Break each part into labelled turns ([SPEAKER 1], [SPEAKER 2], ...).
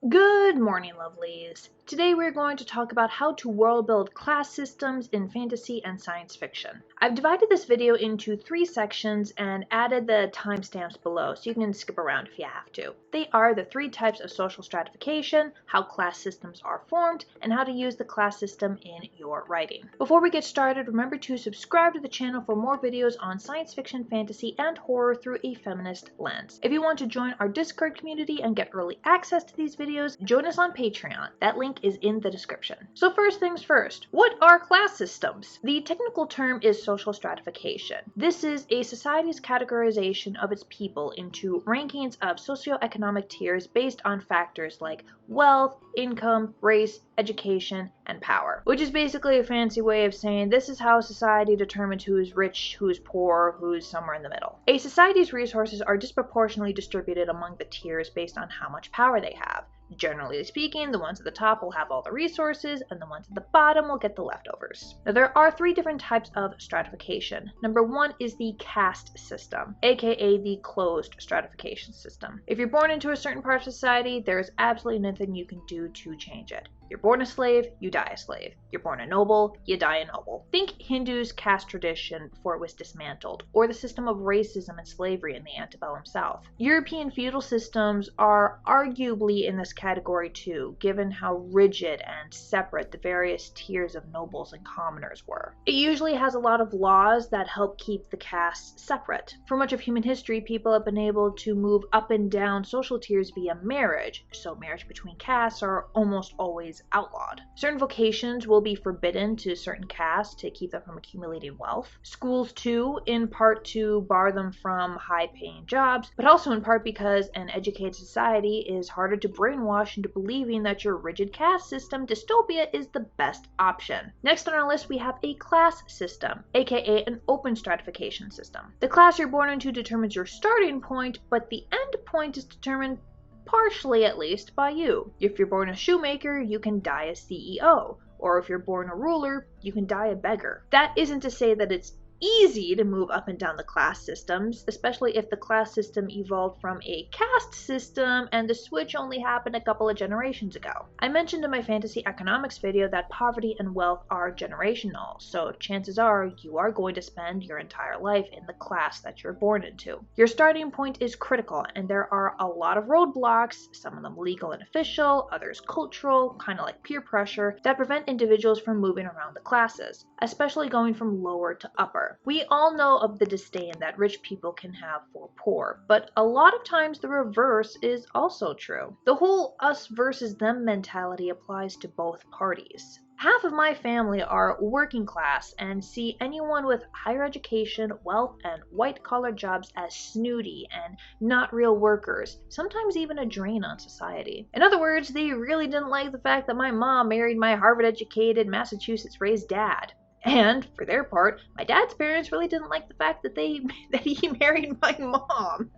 [SPEAKER 1] Good morning, lovelies. Today we're going to talk about how to world build class systems in fantasy and science fiction. I've divided this video into 3 sections and added the timestamps below so you can skip around if you have to. They are the 3 types of social stratification, how class systems are formed, and how to use the class system in your writing. Before we get started, remember to subscribe to the channel for more videos on science fiction, fantasy, and horror through a feminist lens. If you want to join our Discord community and get early access to these videos, join us on Patreon. That link is in the description. So first things first, what are class systems? The technical term is social stratification. This is a society's categorization of its people into rankings of socioeconomic tiers based on factors like wealth, income, race, education, and power, which is basically a fancy way of saying this is how society determines who is rich, who is poor, who is somewhere in the middle. A society's resources are disproportionately distributed among the tiers based on how much power they have. Generally speaking, the ones at the top will have all the resources, and the ones at the bottom will get the leftovers. Now, there are 3 different types of stratification. Number 1 is the caste system, aka the closed stratification system. If you're born into a certain part of society, there is absolutely nothing you can do to change it. You're born a slave, you die a slave. You're born a noble, you die a noble. Think Hindu's caste tradition before it was dismantled, or the system of racism and slavery in the antebellum South. European feudal systems are arguably in this category too, given how rigid and separate the various tiers of nobles and commoners were. It usually has a lot of laws that help keep the castes separate. For much of human history, people have been able to move up and down social tiers via marriage, so marriage between castes are almost always outlawed. Certain vocations will be forbidden to certain castes to keep them from accumulating wealth. Schools too, in part to bar them from high-paying jobs, but also in part because an educated society is harder to brainwash into believing that your rigid caste system dystopia is the best option. Next on our list, we have a class system, aka an open stratification system. The class you're born into determines your starting point, but the end point is determined partially at least by you. If you're born a shoemaker, you can die a CEO. Or if you're born a ruler, you can die a beggar. That isn't to say that it's easy to move up and down the class systems, especially if the class system evolved from a caste system and the switch only happened a couple of generations ago. I mentioned in my fantasy economics video that poverty and wealth are generational, so chances are you are going to spend your entire life in the class that you're born into. Your starting point is critical, and there are a lot of roadblocks, some of them legal and official, others cultural, kind of like peer pressure, that prevent individuals from moving around the classes, especially going from lower to upper. We all know of the disdain that rich people can have for poor, but a lot of times the reverse is also true. The whole us versus them mentality applies to both parties. Half of my family are working class and see anyone with higher education, wealth, and white-collar jobs as snooty and not real workers, sometimes even a drain on society. In other words, they really didn't like the fact that my mom married my Harvard-educated, Massachusetts-raised dad. And, for their part, my dad's parents really didn't like the fact that he married my mom.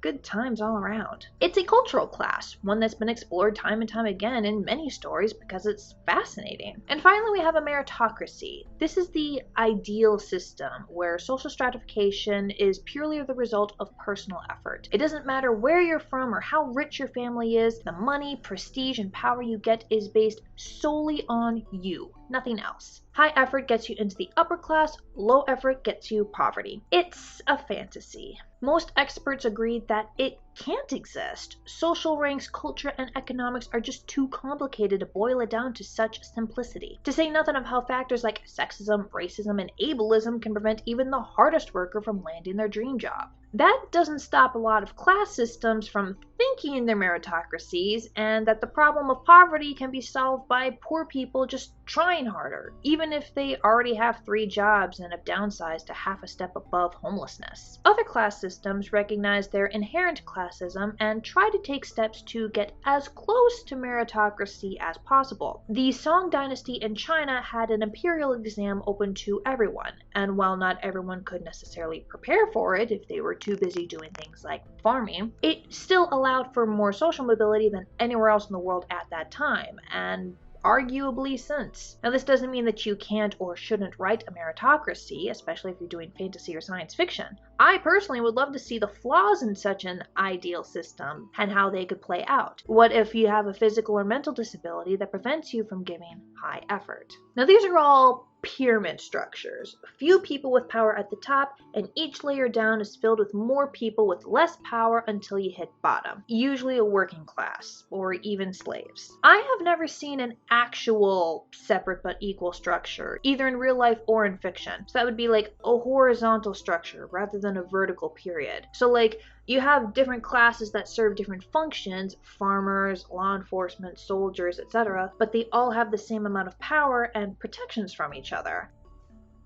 [SPEAKER 1] Good times all around. It's a cultural class, one that's been explored time and time again in many stories because it's fascinating. And finally, we have a meritocracy. This is the ideal system where social stratification is purely the result of personal effort. It doesn't matter where you're from or how rich your family is, the money, prestige, and power you get is based solely on you, nothing else. High effort gets you into the upper class, low effort gets you poverty. It's a fantasy. Most experts agree that it can't exist. Social ranks, culture, and economics are just too complicated to boil it down to such simplicity. To say nothing of how factors like sexism, racism, and ableism can prevent even the hardest worker from landing their dream job. That doesn't stop a lot of class systems from thinking they're meritocracies, and that the problem of poverty can be solved by poor people just trying harder, even if they already have 3 jobs and have downsized to half a step above homelessness. Other class systems recognize their inherent classism and try to take steps to get as close to meritocracy as possible. The Song dynasty in China had an imperial exam open to everyone, and while not everyone could necessarily prepare for it if they were too busy doing things like farming, it still allowed for more social mobility than anywhere else in the world at that time, and arguably since. Now, this doesn't mean that you can't or shouldn't write a meritocracy, especially if you're doing fantasy or science fiction. I personally would love to see the flaws in such an ideal system and how they could play out. What if you have a physical or mental disability that prevents you from giving high effort? Now, these are all pyramid structures. Few people with power at the top, and each layer down is filled with more people with less power until you hit bottom, usually a working class, or even slaves. I have never seen an actual separate but equal structure, either in real life or in fiction. So that would be like a horizontal structure rather than a vertical period. So like, you have different classes that serve different functions, farmers, law enforcement, soldiers, etc., but they all have the same amount of power and protections from each other.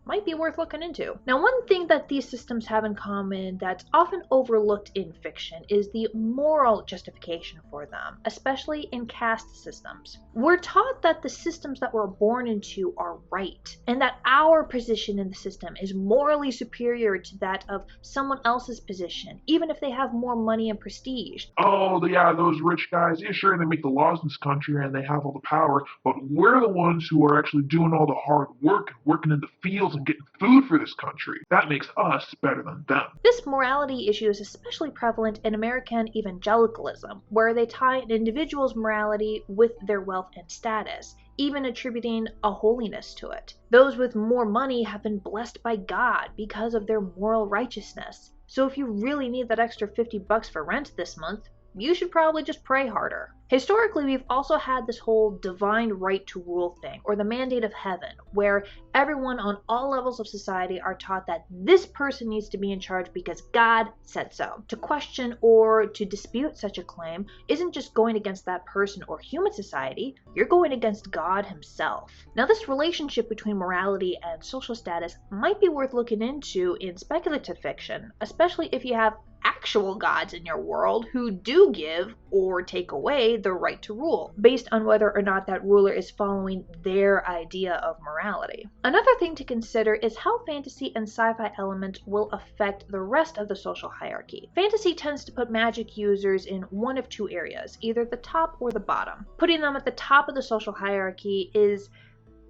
[SPEAKER 1] Might be worth looking into. Now, one thing that these systems have in common that's often overlooked in fiction is the moral justification for them, especially in caste systems. We're taught that the systems that we're born into are right, and that our position in the system is morally superior to that of someone else's position, even if they have more money and prestige.
[SPEAKER 2] Oh, yeah, those rich guys, yeah, sure, they make the laws in this country and they have all the power, but we're the ones who are actually doing all the hard work, working in the fields and getting food for this country. That makes us better than them.
[SPEAKER 1] This morality issue is especially prevalent in American evangelicalism, where they tie an individual's morality with their wealth and status, even attributing a holiness to it. Those with more money have been blessed by God because of their moral righteousness. So if you really need that extra $50 for rent this month, you should probably just pray harder. Historically, we've also had this whole divine right to rule thing, or the mandate of heaven, where everyone on all levels of society are taught that this person needs to be in charge because God said so. To question or to dispute such a claim isn't just going against that person or human society, you're going against God himself. Now, this relationship between morality and social status might be worth looking into in speculative fiction, especially if you have actual gods in your world who do give or take away the right to rule, based on whether or not that ruler is following their idea of morality. Another thing to consider is how fantasy and sci-fi elements will affect the rest of the social hierarchy. Fantasy tends to put magic users in one of two areas, either the top or the bottom. Putting them at the top of the social hierarchy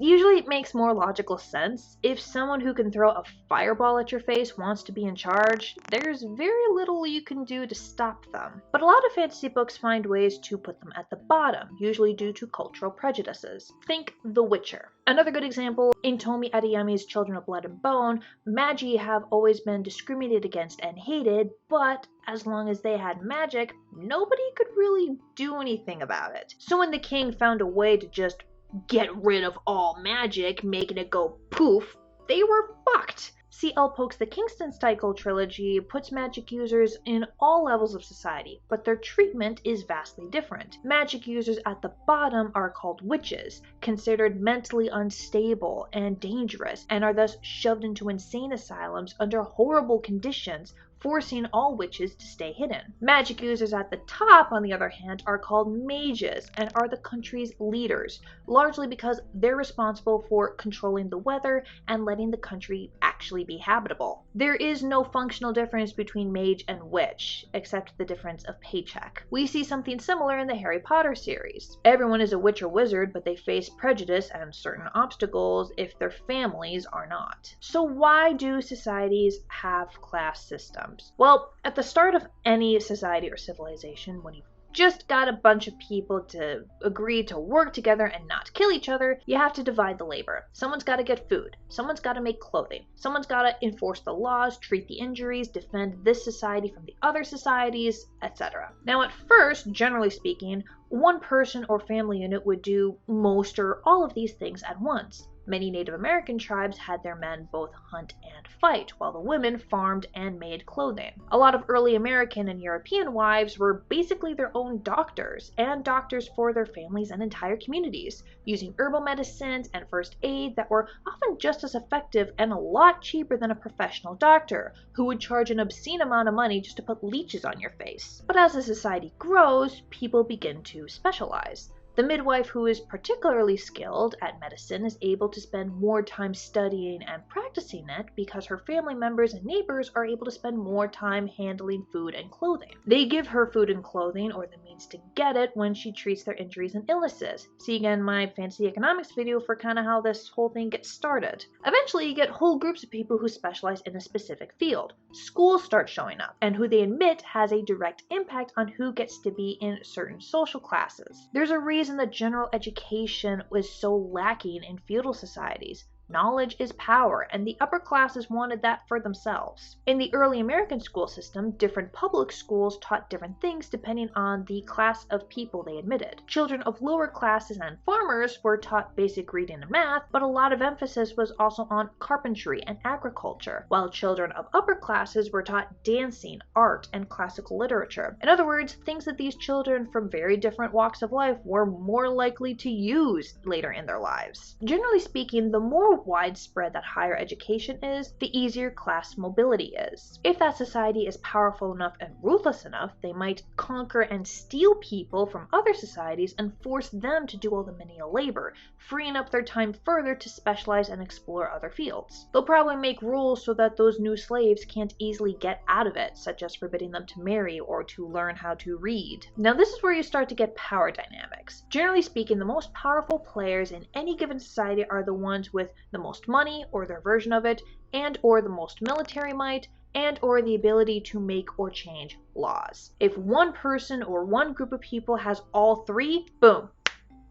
[SPEAKER 1] usually it makes more logical sense. If someone who can throw a fireball at your face wants to be in charge, there's very little you can do to stop them. But a lot of fantasy books find ways to put them at the bottom, usually due to cultural prejudices. Think The Witcher. Another good example, in Tomi Adeyemi's Children of Blood and Bone, magi have always been discriminated against and hated, but as long as they had magic, nobody could really do anything about it. So when the king found a way to just get rid of all magic, making it go poof, they were fucked. C.L. Polk's The Kingston Trilogy puts magic users in all levels of society, but their treatment is vastly different. Magic users at the bottom are called witches, considered mentally unstable and dangerous, and are thus shoved into insane asylums under horrible conditions, forcing all witches to stay hidden. Magic users at the top, on the other hand, are called mages and are the country's leaders, largely because they're responsible for controlling the weather and letting the country actually be habitable. There is no functional difference between mage and witch, except the difference of paycheck. We see something similar in the Harry Potter series. Everyone is a witch or wizard, but they face prejudice and certain obstacles if their families are not. So why do societies have class systems? Well, at the start of any society or civilization, when you've just got a bunch of people to agree to work together and not kill each other, you have to divide the labor. Someone's got to get food. Someone's got to make clothing. Someone's got to enforce the laws, treat the injuries, defend this society from the other societies, etc. Now, at first, generally speaking, one person or family unit would do most or all of these things at once. Many Native American tribes had their men both hunt and fight, while the women farmed and made clothing. A lot of early American and European wives were basically their own doctors, and doctors for their families and entire communities, using herbal medicines and first aid that were often just as effective and a lot cheaper than a professional doctor, who would charge an obscene amount of money just to put leeches on your face. But as the society grows, people begin to specialize. The midwife who is particularly skilled at medicine is able to spend more time studying and practicing it because her family members and neighbors are able to spend more time handling food and clothing. They give her food and clothing or the means needs to get it when she treats their injuries and illnesses. See again my fantasy economics video for kind of how this whole thing gets started. Eventually you get whole groups of people who specialize in a specific field. Schools start showing up, and who they admit has a direct impact on who gets to be in certain social classes. There's a reason that general education was so lacking in feudal societies. Knowledge is power, and the upper classes wanted that for themselves. In the early American school system, different public schools taught different things depending on the class of people they admitted. Children of lower classes and farmers were taught basic reading and math, but a lot of emphasis was also on carpentry and agriculture, while children of upper classes were taught dancing, art, and classical literature. In other words, things that these children from very different walks of life were more likely to use later in their lives. Generally speaking, the more widespread that higher education is, the easier class mobility is. If that society is powerful enough and ruthless enough, they might conquer and steal people from other societies and force them to do all the menial labor, freeing up their time further to specialize and explore other fields. They'll probably make rules so that those new slaves can't easily get out of it, such as forbidding them to marry or to learn how to read. Now this is where you start to get power dynamics. Generally speaking, the most powerful players in any given society are the ones with the most money, or their version of it, and or the most military might, and or the ability to make or change laws. If one person or one group of people has all three, boom,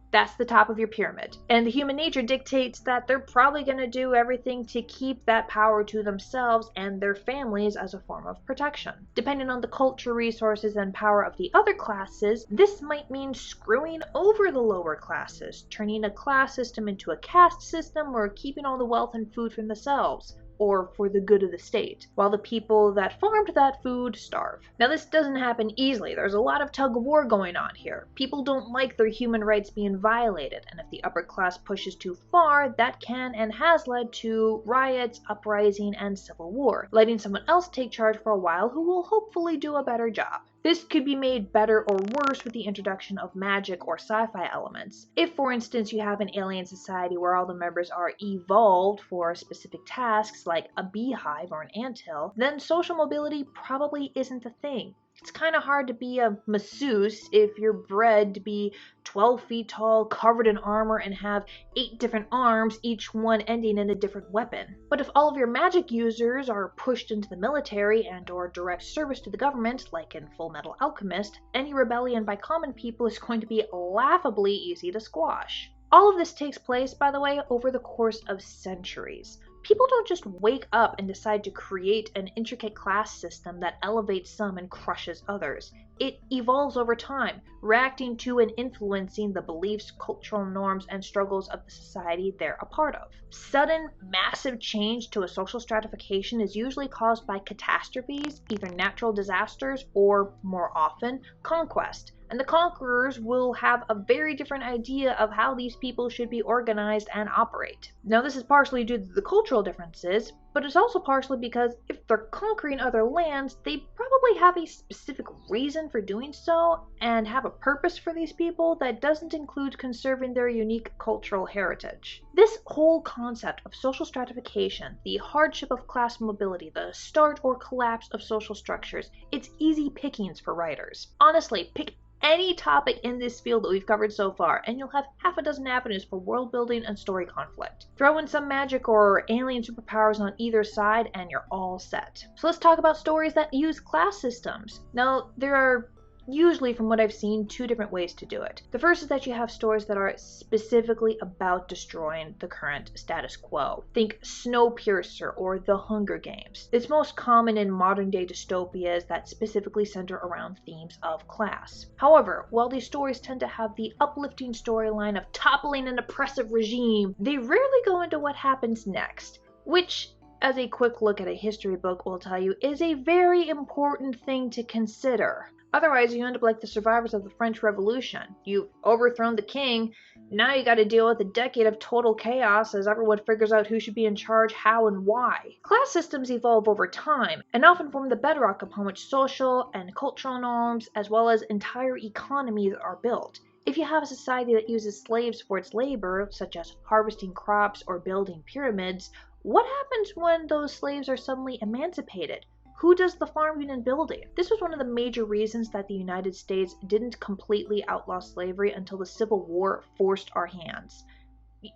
[SPEAKER 1] that's the top of your pyramid. And the human nature dictates that they're probably going to do everything to keep that power to themselves and their families as a form of protection. Depending on the culture, resources, and power of the other classes, this might mean screwing over the lower classes, turning a class system into a caste system, or keeping all the wealth and food for themselves, or for the good of the state, while the people that farmed that food starve. Now this doesn't happen easily. There's a lot of tug of war going on here. People don't like their human rights being violated, and if the upper class pushes too far, that can and has led to riots, uprising, and civil war, letting someone else take charge for a while who will hopefully do a better job. This could be made better or worse with the introduction of magic or sci-fi elements. If, for instance, you have an alien society where all the members are evolved for specific tasks like a beehive or an anthill, then social mobility probably isn't a thing. It's kind of hard to be a masseuse if you're bred to be 12 feet tall, covered in armor, and have 8 different arms, each one ending in a different weapon. But if all of your magic users are pushed into the military and or direct service to the government, like in Fullmetal Alchemist, any rebellion by common people is going to be laughably easy to squash. All of this takes place, by the way, over the course of centuries. People don't just wake up and decide to create an intricate class system that elevates some and crushes others. It evolves over time, reacting to and influencing the beliefs, cultural norms, and struggles of the society they're a part of. Sudden, massive change to a social stratification is usually caused by catastrophes, either natural disasters or, more often, conquest. And the conquerors will have a very different idea of how these people should be organized and operate. Now this is partially due to the cultural differences, but it's also partially because if they're conquering other lands, they probably have a specific reason for doing so and have a purpose for these people that doesn't include conserving their unique cultural heritage. This whole concept of social stratification, the hardship of class mobility, the start or collapse of social structures, it's easy pickings for writers. Honestly, pick any topic in this field that we've covered so far, and you'll have half a dozen avenues for world building and story conflict. Throw in some magic or alien superpowers on either side, and you're all set. So let's talk about stories that use class systems. Now, there are usually, from what I've seen, 2 different ways to do it. The first is that you have stories that are specifically about destroying the current status quo. Think Snowpiercer or The Hunger Games. It's most common in modern day dystopias that specifically center around themes of class. However, while these stories tend to have the uplifting storyline of toppling an oppressive regime, they rarely go into what happens next, which, as a quick look at a history book will tell you, is a very important thing to consider. Otherwise, you end up like the survivors of the French Revolution. You've overthrown the king, now you gotta deal with a decade of total chaos as everyone figures out who should be in charge, how, and why. Class systems evolve over time, and often form the bedrock upon which social and cultural norms, as well as entire economies, are built. If you have a society that uses slaves for its labor, such as harvesting crops or building pyramids, what happens when those slaves are suddenly emancipated? Who does the farming and building? This was one of the major reasons that the United States didn't completely outlaw slavery until the Civil War forced our hands.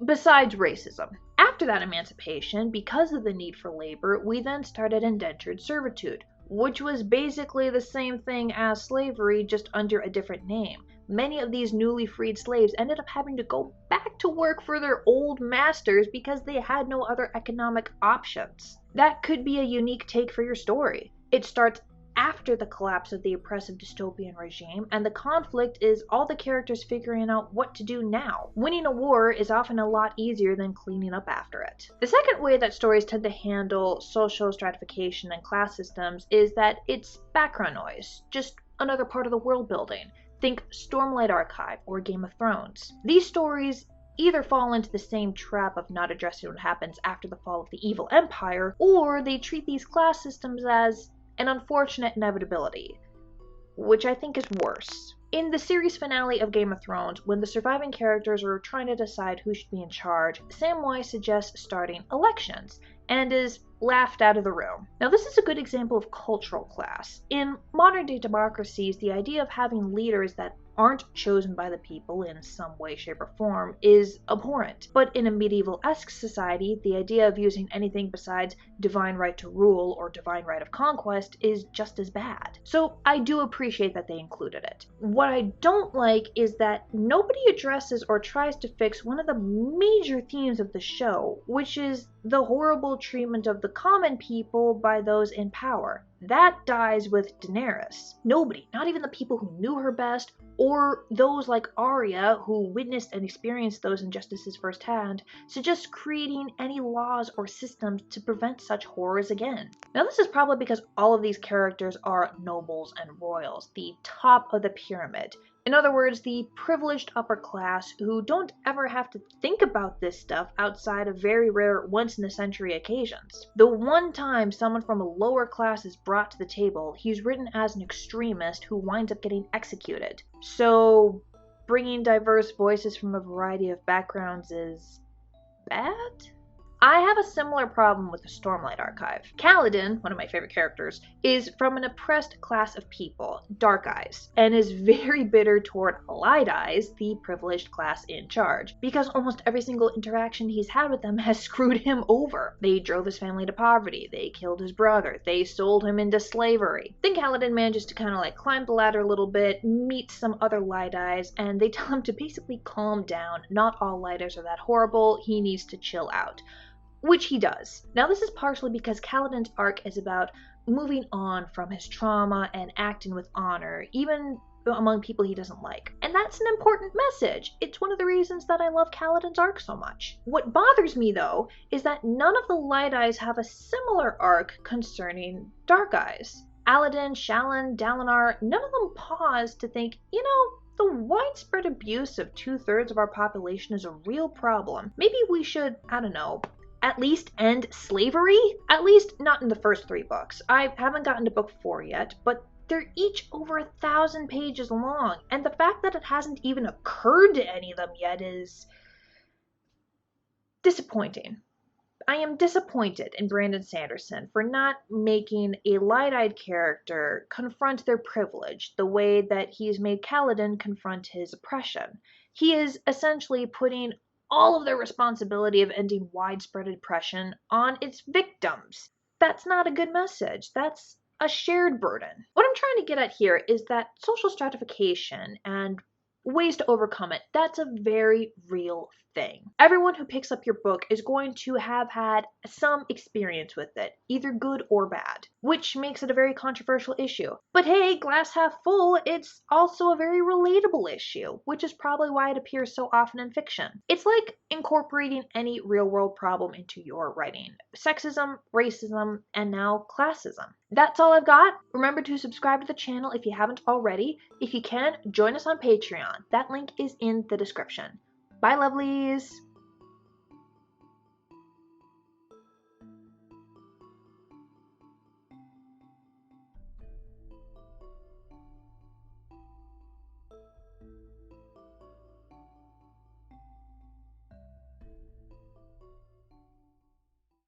[SPEAKER 1] Besides racism. After that emancipation, because of the need for labor, we then started indentured servitude, which was basically the same thing as slavery, just under a different name. Many of these newly freed slaves ended up having to go back to work for their old masters because they had no other economic options. That could be a unique take for your story. It starts after the collapse of the oppressive dystopian regime, and the conflict is all the characters figuring out what to do now. Winning a war is often a lot easier than cleaning up after it. The second way that stories tend to handle social stratification and class systems is that it's background noise, just another part of the world building. Think Stormlight Archive or Game of Thrones. These stories either fall into the same trap of not addressing what happens after the fall of the evil empire, or they treat these class systems as an unfortunate inevitability, which I think is worse. In the series finale of Game of Thrones, when the surviving characters are trying to decide who should be in charge, Samwise suggests starting elections, and is laughed out of the room. Now, this is a good example of cultural class. In modern-day democracies, the idea of having leaders that aren't chosen by the people in some way, shape, or form is abhorrent. But in a medieval-esque society, the idea of using anything besides divine right to rule or divine right of conquest is just as bad. So I do appreciate that they included it. What I don't like is that nobody addresses or tries to fix one of the major themes of the show, which is the horrible treatment of the common people by those in power. That dies with Daenerys. Nobody, not even the people who knew her best, or those like Arya who witnessed and experienced those injustices firsthand, suggest creating any laws or systems to prevent such horrors again. Now, this is probably because all of these characters are nobles and royals, the top of the pyramid. In other words, the privileged upper class who don't ever have to think about this stuff outside of very rare once-in-a-century occasions. The one time someone from a lower class is brought to the table, he's written as an extremist who winds up getting executed. So, bringing diverse voices from a variety of backgrounds is bad? I have a similar problem with the Stormlight Archive. Kaladin, one of my favorite characters, is from an oppressed class of people, Dark Eyes, and is very bitter toward Light Eyes, the privileged class in charge, because almost every single interaction he's had with them has screwed him over. They drove his family to poverty, they killed his brother, they sold him into slavery. Then Kaladin manages to kind of climb the ladder a little bit, meet some other Light Eyes, and they tell him to basically calm down. Not all Light Eyes are that horrible, he needs to chill out. Which he does. Now, this is partially because Kaladin's arc is about moving on from his trauma and acting with honor, even among people he doesn't like. And that's an important message. It's one of the reasons that I love Kaladin's arc so much. What bothers me, though, is that none of the Light Eyes have a similar arc concerning Dark Eyes. Aladin, Shallan, Dalinar, none of them pause to think, the widespread abuse of 2/3 of our population is a real problem. Maybe we should, at least end slavery? At least not in the first 3 books. I haven't gotten to book 4 yet, but they're each over 1,000 pages long, and the fact that it hasn't even occurred to any of them yet is disappointing. I am disappointed in Brandon Sanderson for not making a light-eyed character confront their privilege the way that he's made Kaladin confront his oppression. He is essentially putting all of the responsibility of ending widespread oppression on its victims. That's not a good message. That's a shared burden. What I'm trying to get at here is that social stratification and ways to overcome it, that's a very real thing. Everyone who picks up your book is going to have had some experience with it, either good or bad, which makes it a very controversial issue. But hey, glass half full, it's also a very relatable issue, which is probably why it appears so often in fiction. It's like incorporating any real-world problem into your writing. Sexism, racism, and now classism. That's all I've got. Remember to subscribe to the channel if you haven't already. If you can, join us on Patreon. That link is in the description. Bye, lovelies!